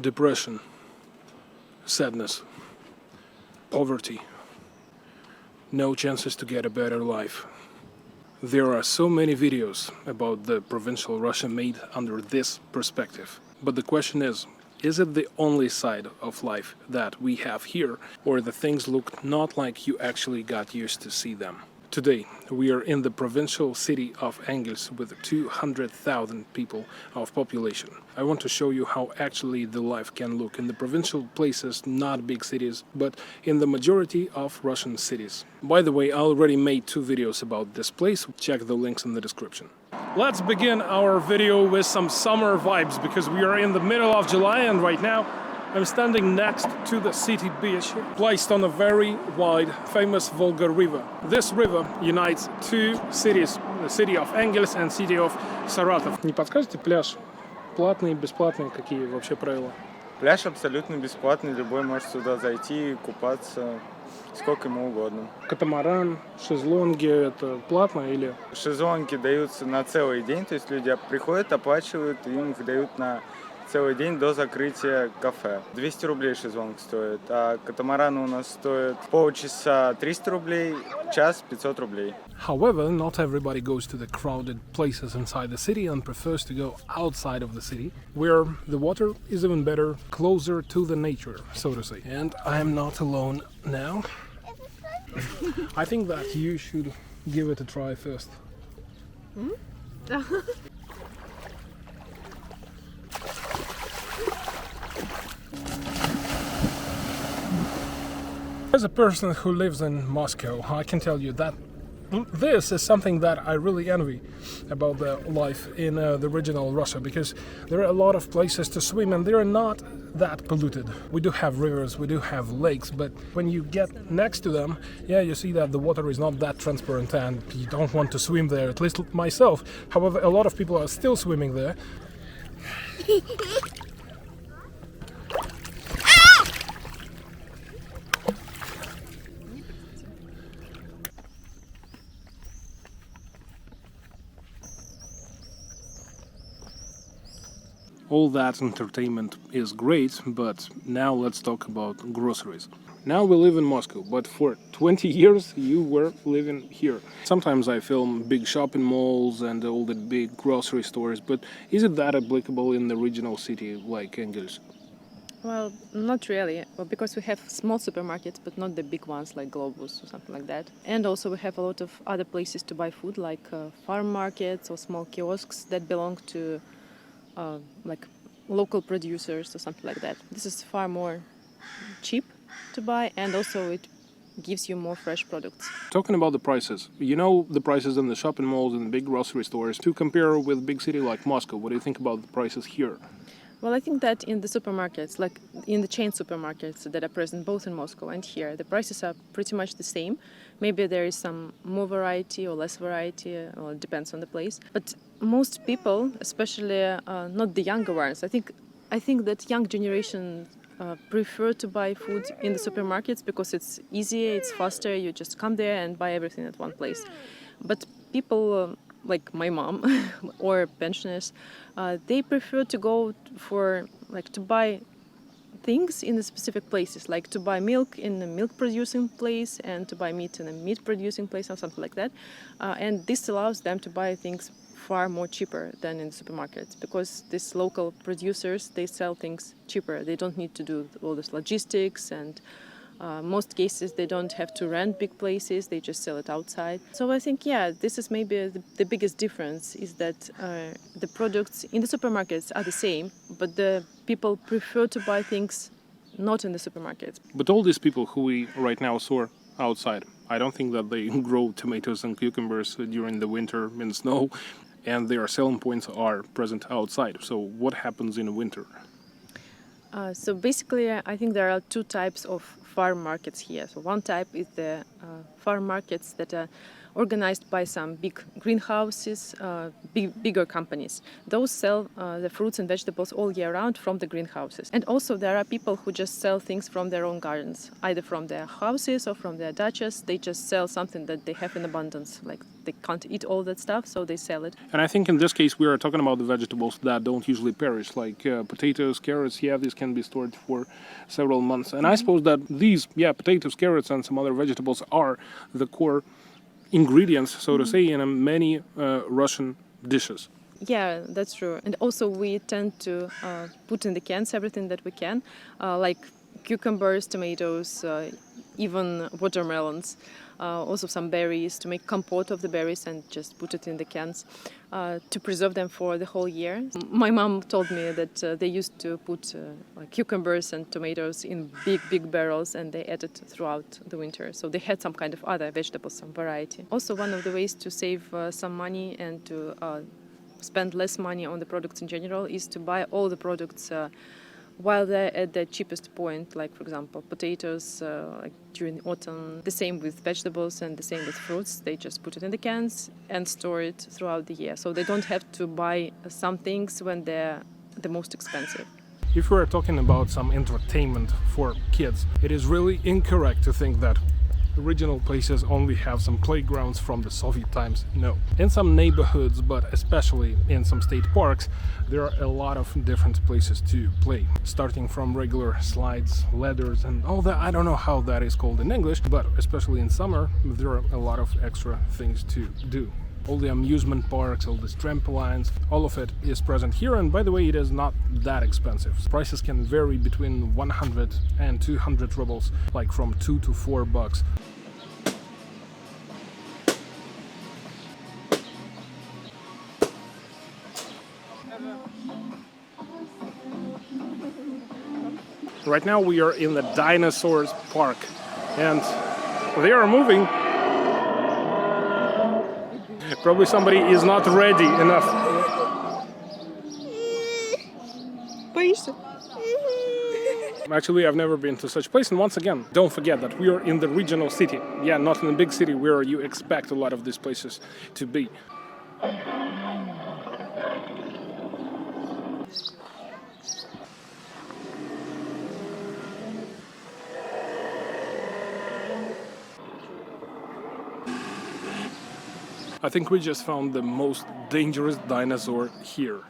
depression, sadness, poverty, no chances to get a better life. There are so many videos about the Provincial Russia made under this perspective. But the question is it the only side of life that we have here, or the things look not like you actually got used to see them? Today, we are in the provincial city of Engels with 200,000 people of population. I want to show you how actually the life can look in the provincial places, not big cities, but in the majority of Russian cities. By the way, I already made 2 videos about this place. Check the links in the description. Let's begin our video with some summer vibes, because we are in the middle of July and right now I'm standing next to the city beach, placed on a very wide, famous Volga river. This river unites 2 cities, the city of Engels and city of Saratov. Не подскажете, пляж платный, бесплатный, какие вообще правила? Пляж абсолютно бесплатный, любой может сюда зайти и купаться сколько ему угодно. Катамаран, шезлонги, это платно или? Шезлонги даются на целый день, то есть люди приходят, оплачивают, и им их дают на целый день до закрытия кафе. 200 рублей шезлонг стоит, а катамараны у нас стоят полчаса 300 рублей, час 500 рублей. However, not everybody goes to the crowded places inside the city and prefers to go outside of the city, where the water is even better, closer to the nature, so to say. And I am not alone now. I think that you should give it a try first. As a person who lives in Moscow, I can tell you that this is something that I really envy about the life in the original Russia, because there are a lot of places to swim and they are not that polluted. We do have rivers, we do have lakes, but when you get next to them, yeah, you see that the water is not that transparent and you don't want to swim there, at least myself. However, a lot of people are still swimming there. All that entertainment is great, but now let's talk about groceries. Now we live in Moscow, but for 20 years you were living here. Sometimes I film big shopping malls and all the big grocery stores, but is it that applicable in the regional city like Engels? Well, not really, well, because we have small supermarkets, but not the big ones like Globus or something like that. And also we have a lot of other places to buy food, like farm markets or small kiosks that belong to like local producers or something like that. This is far more cheap to buy, and also it gives you more fresh products. Talking about the prices, you know the prices in the shopping malls and the big grocery stores. To compare with big city like Moscow, what do you think about the prices here? Well, I think that in the supermarkets, like in the chain supermarkets that are present both in Moscow and here, the prices are pretty much the same. Maybe there is some more variety or less variety, or it depends on the place. But most people, especially not the younger ones, I think that young generation prefer to buy food in the supermarkets because it's easier, it's faster. You just come there and buy everything at one place. But people like my mom or pensioners, they prefer to go for to buy things in the specific places, like to buy milk in a milk producing place and to buy meat in a meat producing place or something like that. And this allows them to buy things far more cheaper than in the supermarkets, because these local producers, they sell things cheaper. They don't need to do all this logistics, and most cases they don't have to rent big places, they just sell it outside. So I think, yeah, this is maybe the biggest difference, is that the products in the supermarkets are the same, but the people prefer to buy things not in the supermarkets. But all these people who we right now saw outside, I don't think that they grow tomatoes and cucumbers during the winter in snow, and their selling points are present outside. So what happens in winter? So basically, I think there are 2 types of farm markets here. So one type is the farm markets that are organized by some big greenhouses, bigger companies. Those sell the fruits and vegetables all year round from the greenhouses. And also there are people who just sell things from their own gardens, either from their houses or from their dachas. They just sell something that they have in abundance, like they can't eat all that stuff, so they sell it. And I think in this case we are talking about the vegetables that don't usually perish, like potatoes, carrots. Yeah, these can be stored for several months. And I suppose that these, potatoes, carrots, and some other vegetables are the core ingredients, so to say, in many Russian dishes. Yeah, that's true. And also we tend to put in the cans everything that we can, like cucumbers, tomatoes, even watermelons, also some berries, to make compote of the berries and just put it in the cans to preserve them for the whole year. My mom told me that they used to put like cucumbers and tomatoes in big barrels, and they ate it throughout the winter. So they had some kind of other vegetables, some variety. Also, one of the ways to save some money and to spend less money on the products in general is to buy all the products while they're at the cheapest point, like for example potatoes like during autumn. The same with vegetables and the same with fruits. They just put it in the cans and store it throughout the year, so they don't have to buy some things when they're the most expensive. If we're talking about some entertainment for kids, it is really incorrect to think that original places only have some playgrounds from the Soviet times. No. In some neighborhoods, but especially in some state parks, there are a lot of different places to play. Starting from regular slides, ladders, and all that. I don't know how that is called in English, but especially in summer, there are a lot of extra things to do. All the amusement parks, all these trampolines, all of it is present here, and by the way, it is not that expensive. Prices can vary between 100 and 200 rubles, like from $2 to $4. Right now we are in the Dinosaurs Park, and they are moving. Probably somebody is not ready enough. Actually, I've never been to such a place, and once again, don't forget that we are in the regional city. Yeah, not in a big city where you expect a lot of these places to be. I think we just found the most dangerous dinosaur here.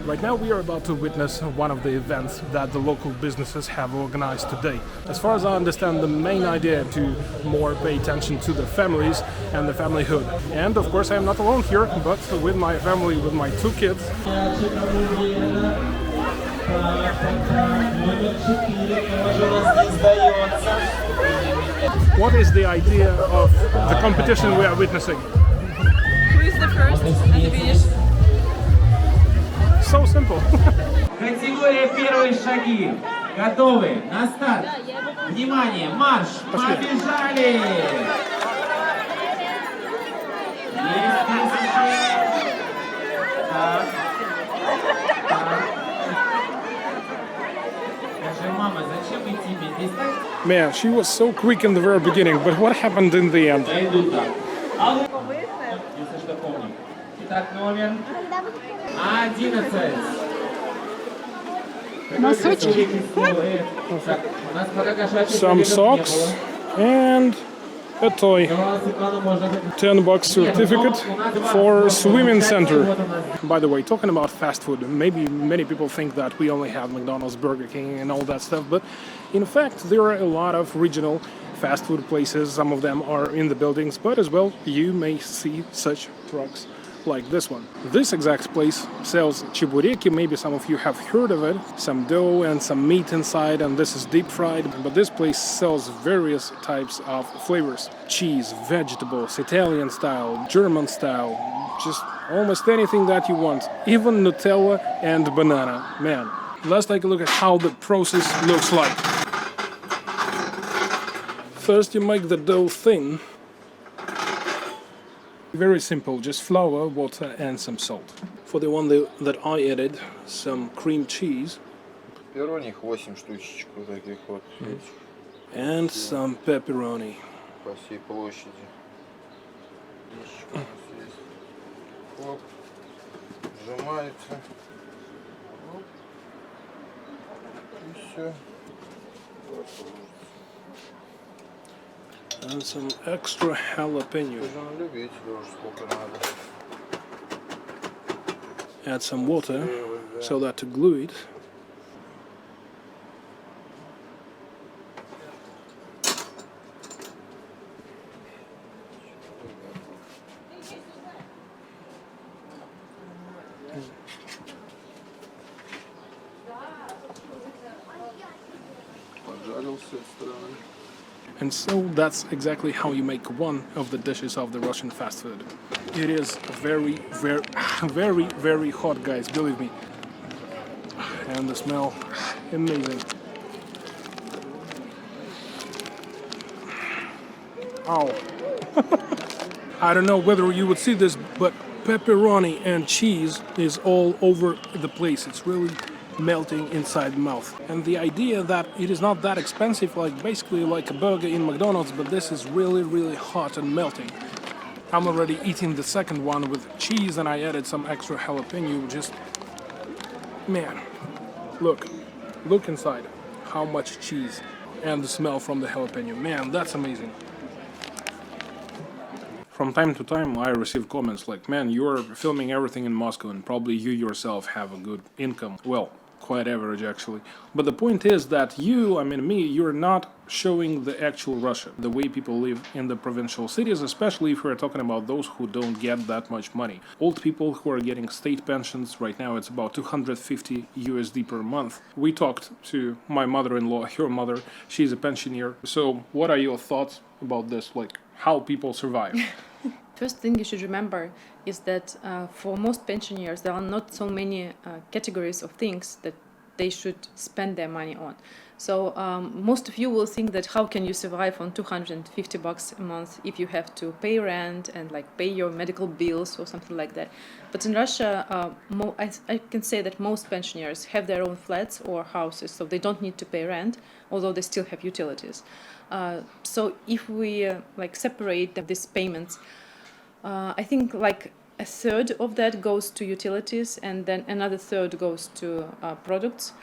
Right now we are about to witness one of the events that the local businesses have organized today. As far as I understand, the main idea to more pay attention to the families and the familyhood. And of course I am not alone here, but with my family, with my two kids. What is the idea of the competition we are witnessing? Who is the first and finish? So simple. Категория первые шаги. Готовы? На старт. Внимание, марш. Побежали. Есть тысячи. Так. Скажи, мама, зачем идти мне? Здесь так? Man, she was so quick in the very beginning, but what happened in the end? Дойду так. Если что, помню. Итак, номер 11. Носочки. Some socks and a toy. $10 certificate for swimming center. By the way, talking about fast food, maybe many people think that we only have McDonald's, Burger King and all that stuff, but in fact there are a lot of regional fast food places. Some of them are in the buildings, but as well you may see such trucks like this one. This exact place sells chibureki. Maybe some of you have heard of it. Some dough and some meat inside, and this is deep fried. But this place sells various types of flavors. Cheese, vegetables, Italian style, German style, just almost anything that you want. Even Nutella and banana. Man, let's take a look at how the process looks like. First you make the dough thin. Very simple, just flour, water and some salt. For the one that I added, some cream cheese. Пепперони 8 штучек вот таких вот. And some pepperoni. По всей площади. Яичко у нас есть. Хлоп. Сжимается. Оп. И все. And some extra jalapeno. Ты же на любителя уже сколько надо. Add some water so that to glue it. Поджарил с этой стороны. And so that's exactly how you make one of the dishes of the Russian fast food. It is very, very, very, very hot, guys, believe me. And the smell, amazing. Ow. I don't know whether you would see this, but pepperoni and cheese is all over the place. It's really melting inside the mouth. And the idea that it is not that expensive, like basically like a burger in McDonald's, but this is really, really hot and melting. I'm already eating the second one with cheese, and I added some extra jalapeno. Just, man, look inside. How much cheese and the smell from the jalapeno. Man, that's amazing. From time to time, I receive comments like, man, you're filming everything in Moscow and probably you yourself have a good income. Well, quite average actually. But the point is that you're not showing the actual Russia, the way people live in the provincial cities, especially if we're talking about those who don't get that much money. Old people who are getting state pensions, right now it's about 250 USD per month. We talked to my mother-in-law, your mother, she's a pensioner. So what are your thoughts about this, like how people survive? First thing you should remember is that for most pensioners, there are not so many categories of things that they should spend their money on. So most of you will think that how can you survive on $250 a month if you have to pay rent and like pay your medical bills or something like that. But in Russia, I can say that most pensioners have their own flats or houses, so they don't need to pay rent, although they still have utilities. So if we separate these payments, I think like a third of that goes to utilities, and then another third goes to products,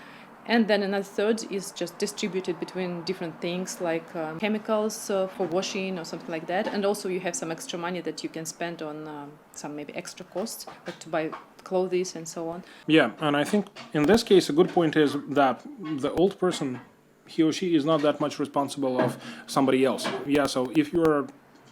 and then another third is just distributed between different things like chemicals for washing or something like that. And also you have some extra money that you can spend on some maybe extra costs, like to buy clothes and so on. Yeah, and I think in this case a good point is that the old person, he or she is not that much responsible of somebody else. Yeah, so if you're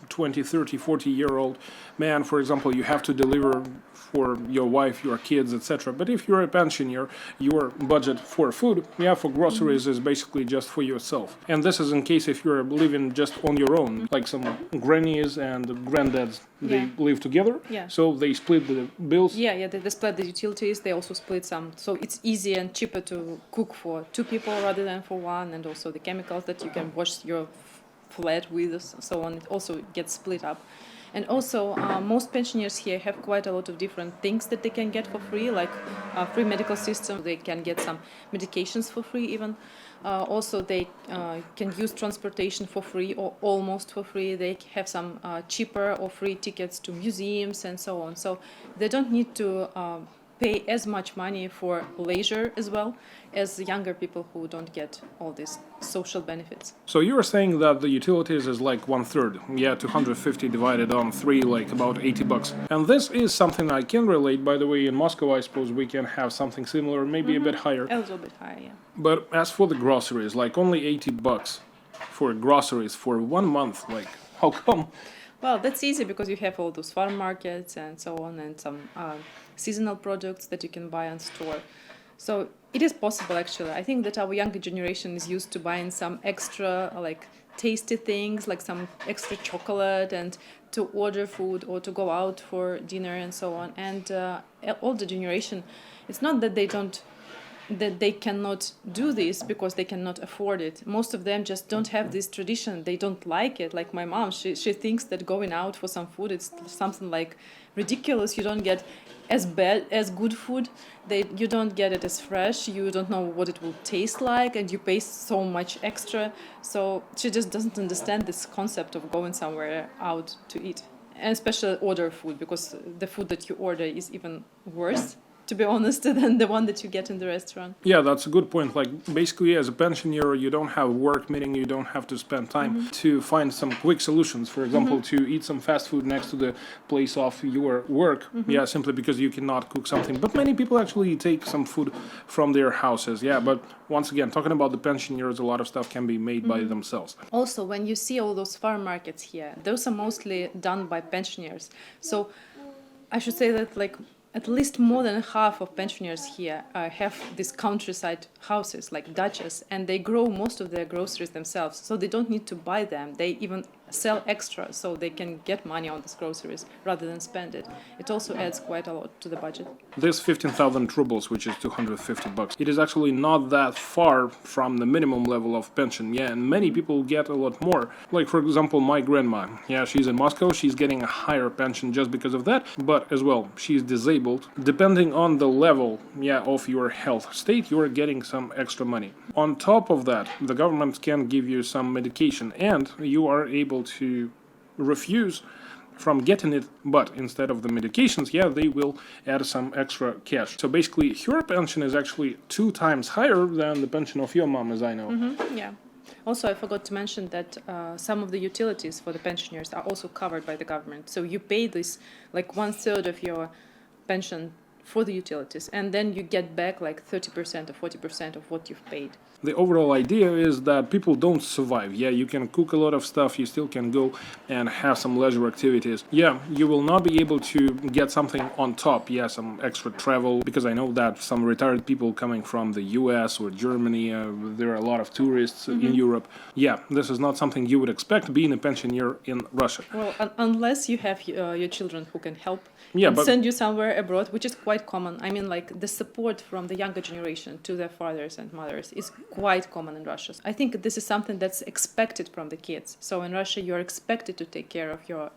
20, 30, 40-year-old man, for example, you have to deliver for your wife, your kids, etc. But if you're a pensioner, your budget for food, for groceries is basically just for yourself. And this is in case if you're living just on your own, like some grannies and granddads, they live together, so they split the bills. They split the utilities, they also split some, so it's easier and cheaper to cook for two people rather than for one, and also the chemicals that you can wash your flat with, so on, it also gets split up. And also most pensioners here have quite a lot of different things that they can get for free, like free medical system, they can get some medications for free even. Also they can use transportation for free or almost for free. They have some cheaper or free tickets to museums and so on. So they don't need to pay as much money for leisure as well as younger people who don't get all these social benefits. So you were saying that the utilities is like 1/3, 250 divided on 3, like about $80. And this is something I can relate. By the way, in Moscow, I suppose we can have something similar, maybe a bit higher. A little bit higher, yeah. But as for the groceries, like only $80 for groceries for 1 month, like how come? Well, that's easy because you have all those farm markets and so on, and some seasonal products that you can buy on store. So it is possible, actually. I think that our younger generation is used to buying some extra, like tasty things, like some extra chocolate, and to order food or to go out for dinner and so on. And older generation, it's not that they cannot do this because they cannot afford it. Most of them just don't have this tradition. They don't like it. Like my mom, she thinks that going out for some food, it's something like ridiculous. You don't get as bad as good food. You don't get it as fresh. You don't know what it will taste like, and you pay so much extra. So she just doesn't understand this concept of going somewhere out to eat, and especially order food, because the food that you order is even worse, to be honest, than the one that you get in the restaurant. Yeah, that's a good point. Like, basically, as a pensioner, you don't have work, meaning you don't have to spend time to find some quick solutions. For example, to eat some fast food next to the place of your work. Yeah, simply because you cannot cook something. But many people actually take some food from their houses. Yeah, but once again, talking about the pensioners, a lot of stuff can be made by themselves. Also, when you see all those farm markets here, those are mostly done by pensioners. So I should say that, like, at least more than half of pensioners here have these countryside houses, like dachas, and they grow most of their groceries themselves, so they don't need to buy them. They even sell extra, so they can get money on these groceries rather than spend it. It also adds quite a lot to the budget. This 15,000 rubles, which is $250, it is actually not that far from the minimum level of pension. Yeah, and many people get a lot more. Like, for example, my grandma. Yeah, she's in Moscow. She's getting a higher pension just because of that. But as well, she's disabled. Depending on the level, of your health state, you are getting some extra money. On top of that, the government can give you some medication, and you are able to refuse from getting it, but instead of the medications, they will add some extra cash. So basically, her pension is actually 2 times higher than the pension of your mom, as I know. Yeah. Also, I forgot to mention that some of the utilities for the pensioners are also covered by the government. So you pay this, like 1/3 of your pension for the utilities, and then you get back like 30% or 40% of what you've paid. The overall idea is that people don't survive. Yeah, you can cook a lot of stuff, you still can go and have some leisure activities. Yeah, you will not be able to get something on top, some extra travel, because I know that some retired people coming from the US or Germany, there are a lot of tourists in Europe. Yeah, this is not something you would expect being a pensioner in Russia. Well, unless you have your children who can help but send you somewhere abroad, which is quite common. I mean, like, the support from the younger generation to their fathers and mothers is quite common in Russia. I think this is something that's expected from the kids. So in Russia, you're expected to take care of your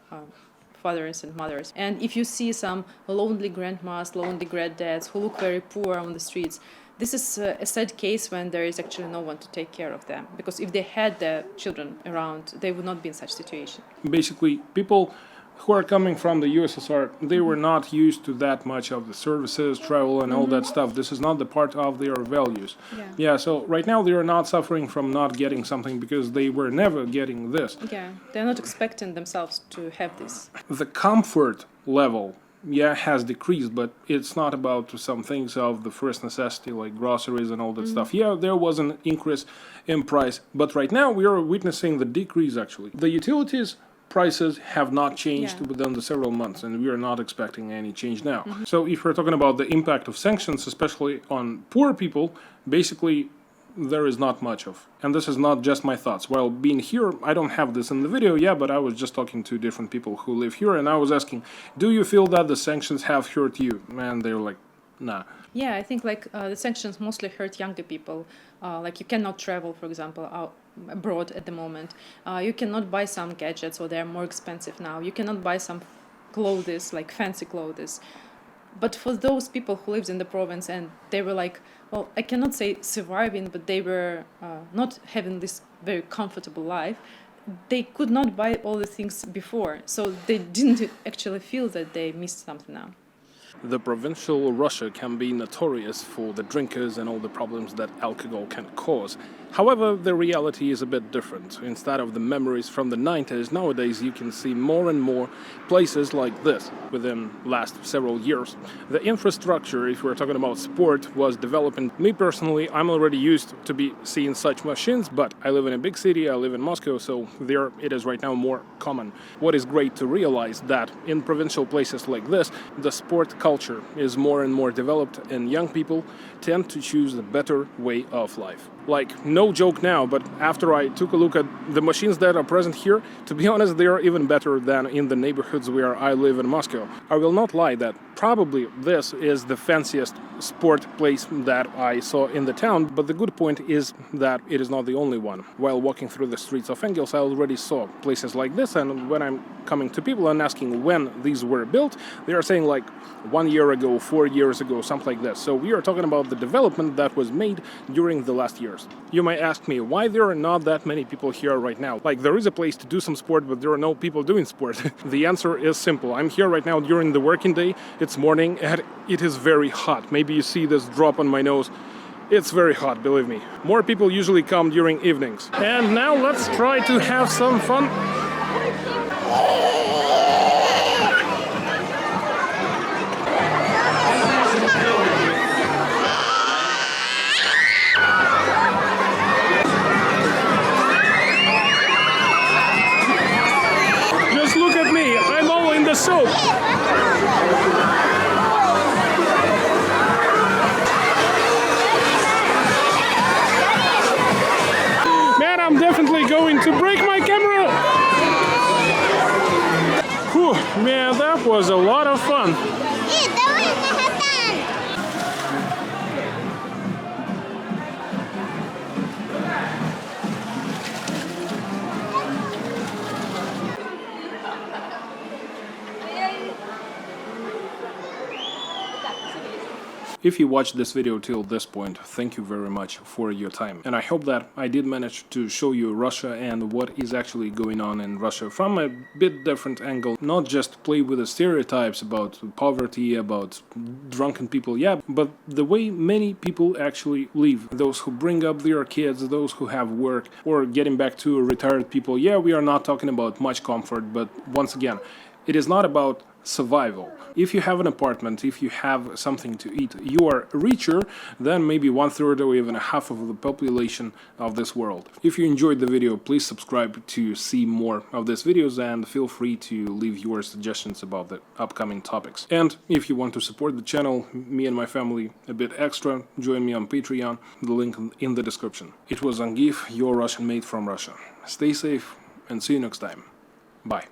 fathers and mothers. And if you see some lonely grandmas, lonely granddads who look very poor on the streets, this is a sad case when there is actually no one to take care of them. Because if they had their children around, they would not be in such situation. Basically, people who are coming from the USSR, they were not used to that much of the services, travel, and all that stuff. This is not the part of their values. So right now they are not suffering from not getting something because they were never getting this. Yeah, they're not expecting themselves to have this. The comfort level, has decreased, but it's not about some things of the first necessity like groceries and all that stuff. Yeah, there was an increase in price, but right now we are witnessing the decrease actually. The utilities prices have not changed within the several months, and we are not expecting any change now. So if we're talking about the impact of sanctions, especially on poor people, basically there is not much of. And this is not just my thoughts. While being here, I don't have this in the video, but I was just talking to different people who live here, and I was asking, do you feel that the sanctions have hurt you? And they were like, nah. Yeah, I think the sanctions mostly hurt younger people. Like, you cannot travel, for example, out abroad at the moment. You cannot buy some gadgets, or they're more expensive now. You cannot buy some clothes, like fancy clothes. But for those people who lived in the province and they were like, well, I cannot say surviving, but they were not having this very comfortable life, they could not buy all the things before. So they didn't actually feel that they missed something now. The Provincial Russia can be notorious for the drinkers and all the problems that alcohol can cause. However, the reality is a bit different. Instead of the memories from the 90s, nowadays you can see more and more places like this within last several years. The infrastructure, if we're talking about sport, was developing. Me personally, I'm already used to be seeing such machines, but I live in a big city, I live in Moscow, so there it is right now more common. What is great to realize that in provincial places like this, the sport culture is more and more developed, and young people tend to choose the better way of life. Like, no joke now, but after I took a look at the machines that are present here, to be honest, they are even better than in the neighborhoods where I live in Moscow. I will not lie that probably this is the fanciest sport place that I saw in the town, but the good point is that it is not the only one. While walking through the streets of Engels, I already saw places like this, and when I'm coming to people and asking when these were built, they are saying like 1 year ago, 4 years ago, something like this. So we are talking about the development that was made during the last years. You might ask me why there are not that many people here right now. Like, there is a place to do some sport, but there are no people doing sport. The answer is simple. I'm here right now during the working day. It's morning and it is very hot. Maybe you see this drop on my nose. It's very hot, believe me. More people usually come during evenings. And now let's try to have some fun. Just look at me, I'm all in the soap. Man, I'm definitely going to break my camera. Whew, man, that was a lot of fun. If you watched this video till this point, thank you very much for your time. And I hope that I did manage to show you Russia and what is actually going on in Russia from a bit different angle. Not just play with the stereotypes about poverty, about drunken people, yeah, but the way many people actually live. Those who bring up their kids, those who have work, or getting back to retired people. Yeah, we are not talking about much comfort, but once again, it is not about survival. If you have an apartment, if you have something to eat, you are richer than maybe 1/3 or even half of the population of this world. If you enjoyed the video, please subscribe to see more of these videos and feel free to leave your suggestions about the upcoming topics. And if you want to support the channel, me and my family a bit extra, join me on Patreon, the link in the description. It was Zangieff, your Russian mate from Russia. Stay safe and see you next time. Bye.